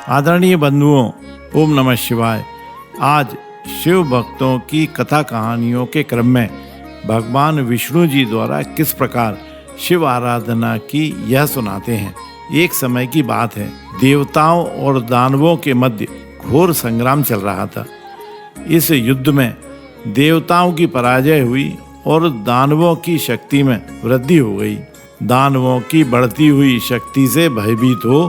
आदरणीय बंधुओं, ओम नमः शिवाय। आज शिव भक्तों की कथा कहानियों के क्रम में भगवान विष्णु जी द्वारा किस प्रकार शिव आराधना की यह सुनाते हैं। एक समय की बात है, देवताओं और दानवों के मध्य घोर संग्राम चल रहा था। इस युद्ध में देवताओं की पराजय हुई और दानवों की शक्ति में वृद्धि हो गई। दानवों की बढ़ती हुई शक्ति से भयभीत हो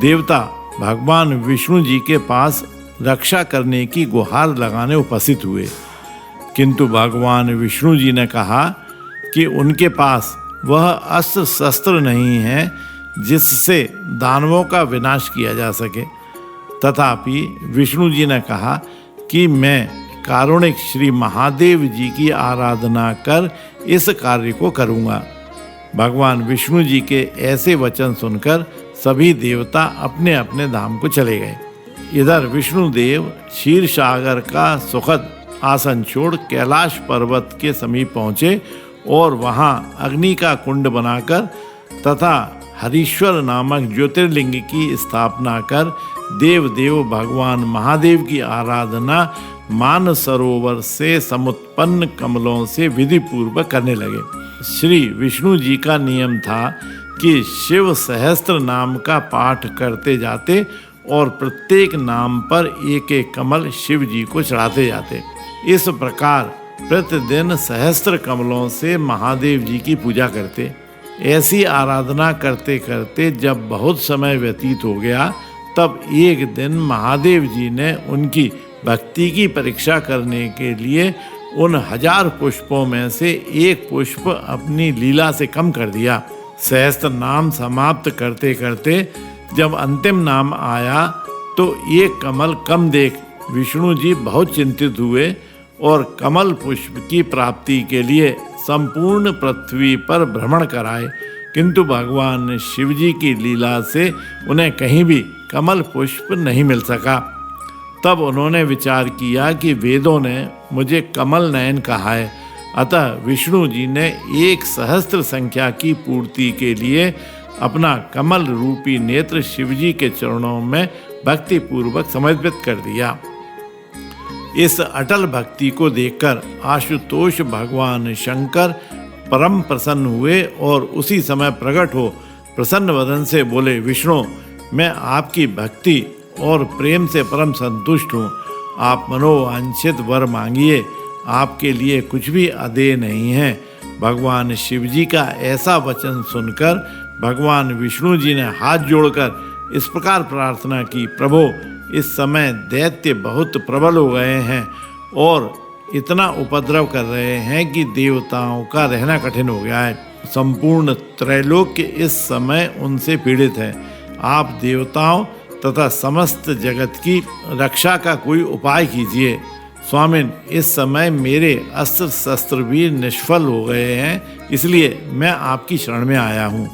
देवता भगवान विष्णु जी के पास रक्षा करने की गुहार लगाने उपस्थित हुए, किंतु भगवान विष्णु जी ने कहा कि उनके पास वह अस्त्र शस्त्र नहीं है जिससे दानवों का विनाश किया जा सके। तथापि विष्णु जी ने कहा कि मैं कारुणिक श्री महादेव जी की आराधना कर इस कार्य को करूँगा। भगवान विष्णु जी के ऐसे वचन सुनकर सभी देवता अपने अपने धाम को चले गए। इधर विष्णुदेव क्षीर सागर का सुखद आसन छोड़ कैलाश पर्वत के समीप पहुँचे और वहाँ अग्नि का कुंड बनाकर तथा हरीश्वर नामक ज्योतिर्लिंग की स्थापना कर देव भगवान महादेव की आराधना मानसरोवर से समुत्पन्न कमलों से विधि पूर्वक करने लगे। श्री विष्णु जी का नियम था कि शिव सहस्त्र नाम का पाठ करते जाते और प्रत्येक नाम पर एक एक कमल शिव जी को चढ़ाते जाते। इस प्रकार प्रतिदिन सहस्त्र कमलों से महादेव जी की पूजा करते। ऐसी आराधना करते करते जब बहुत समय व्यतीत हो गया, तब एक दिन महादेव जी ने उनकी भक्ति की परीक्षा करने के लिए उन 1000 पुष्पों में से एक पुष्प अपनी लीला से कम कर दिया। सहस्त्र नाम समाप्त करते करते जब अंतिम नाम आया तो एक कमल कम देख विष्णु जी बहुत चिंतित हुए और कमल पुष्प की प्राप्ति के लिए संपूर्ण पृथ्वी पर भ्रमण कराए, किंतु भगवान शिव जी की लीला से उन्हें कहीं भी कमल पुष्प नहीं मिल सका। तब उन्होंने विचार किया कि वेदों ने मुझे कमल नयन कहा है, अतः विष्णु जी ने 1 सहस्त्र संख्या की पूर्ति के लिए अपना कमल रूपी नेत्र शिव जी के चरणों में भक्ति पूर्वक समर्पित कर दिया। इस अटल भक्ति को देखकर आशुतोष भगवान शंकर परम प्रसन्न हुए और उसी समय प्रकट हो प्रसन्न वदन से बोले, विष्णु, मैं आपकी भक्ति और प्रेम से परम संतुष्ट हूँ। आप मनोवांछित वर मांगिए, आपके लिए कुछ भी अदेय नहीं है। भगवान शिव जी का ऐसा वचन सुनकर भगवान विष्णु जी ने हाथ जोड़कर इस प्रकार प्रार्थना की, प्रभु, इस समय दैत्य बहुत प्रबल हो गए हैं और इतना उपद्रव कर रहे हैं कि देवताओं का रहना कठिन हो गया है। संपूर्ण त्रैलोक्य इस समय उनसे पीड़ित है। आप देवताओं तथा समस्त जगत की रक्षा का कोई उपाय कीजिए। स्वामिन, इस समय मेरे अस्त्र शस्त्र भी निष्फल हो गए हैं, इसलिए मैं आपकी शरण में आया हूँ।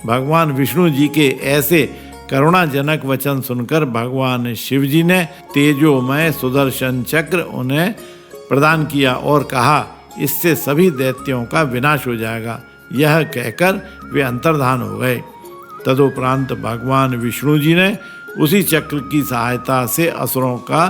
भगवान विष्णु जी के ऐसे करुणाजनक वचन सुनकर भगवान शिव जी ने तेजोमय सुदर्शन चक्र उन्हें प्रदान किया और कहा, इससे सभी दैत्यों का विनाश हो जाएगा। यह कहकर वे अंतर्धान हो गए। तदुपरांत भगवान विष्णु जी ने उसी चक्र की सहायता से असुरों का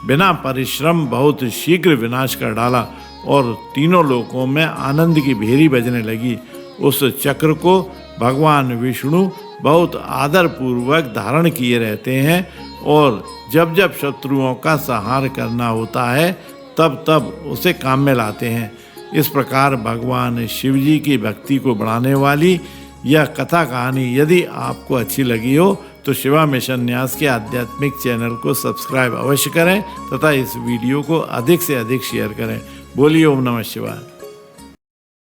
बिना परिश्रम बहुत शीघ्र विनाश कर डाला और तीनों लोकों में आनंद की भेरी बजने लगी। उस चक्र को भगवान विष्णु बहुत आदर पूर्वक धारण किए रहते हैं और जब जब शत्रुओं का संहार करना होता है तब तब उसे काम में लाते हैं। इस प्रकार भगवान शिव जी की भक्ति को बढ़ाने वाली यह कथा कहानी यदि आपको अच्छी लगी हो तो शिवा मिशन न्यास के आध्यात्मिक चैनल को सब्सक्राइब अवश्य करें तथा इस वीडियो को अधिक से अधिक शेयर करें। बोलिए ओम नमः शिवाय।